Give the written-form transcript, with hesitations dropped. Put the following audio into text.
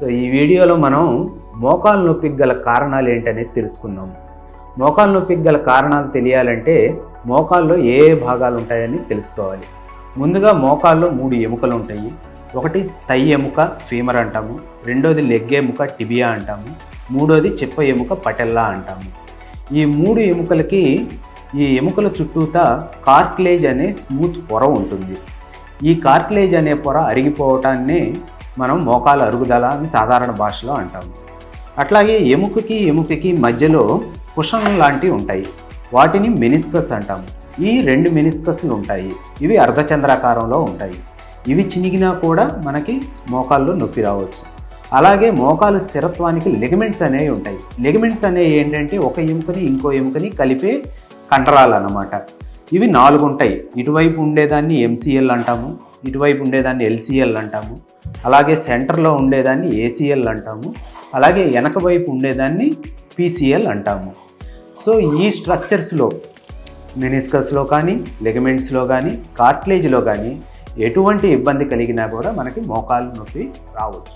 So ఈ వీడియోలో మనం మోకాలు నొప్పికి గల కారణాలు ఏంటనేది తెలుసుకుందాం. మోకాలు నొప్పికి గల కారణాలు తెలియాలంటే మోకాల్లో ఏ ఏ భాగాలు ఉంటాయని తెలుసుకోవాలి. ముందుగా మోకాల్లో 3 ఎముకలు ఉంటాయి. ఒకటి థై ఎముక ఫీమర్ అంటాము, రెండోది లెగ్ ఎముక టిబియా అంటాము, మూడోది చిప్ప ఎముక పటెల్లా అంటాము. ఈ 3 ఎముకలకి ఈ ఎముకల చుట్టూతా కార్టిలేజ్ అనే స్మూత్ పొర ఉంటుంది. ఈ కార్టిలేజ్ అనే పొర అరిగిపోవటాన్ని మనం మోకాలు అరుగుదల అని సాధారణ భాషలో అంటాము. అట్లాగే ఎముకకి మధ్యలో కుషన్ లాంటివి ఉంటాయి. వాటిని మెనిస్కస్ అంటాము. ఈ 2 మెనిస్కస్లు ఉంటాయి. ఇవి అర్ధచంద్రాకారంలో ఉంటాయి. ఇవి చినిగినా కూడా మనకి మోకాల్లో నొప్పి రావచ్చు. అలాగే మోకాలు స్థిరత్వానికి లిగమెంట్స్ అనేవి ఉంటాయి. లిగమెంట్స్ అనేవి ఏంటంటే ఒక ఎముకని ఇంకో ఎముకని కలిపే కండరాలు అన్నమాట. ఇవి 4 ఉంటాయి. ఇటువైపు ఉండేదాన్ని MCL అంటాము, ఇటువైపు ఉండేదాన్ని LCL అంటాము, అలాగే సెంటర్లో ఉండేదాన్ని ACL అంటాము, అలాగే వెనక వైపు ఉండేదాన్ని PCL అంటాము. సో ఈ స్ట్రక్చర్స్లో మెనిస్కస్లో కానీ లిగమెంట్స్లో కానీ కార్టిలేజ్లో కానీ ఎటువంటి ఇబ్బంది కలిగినా కూడా మనకి మోకాలు నొప్పి రావచ్చు.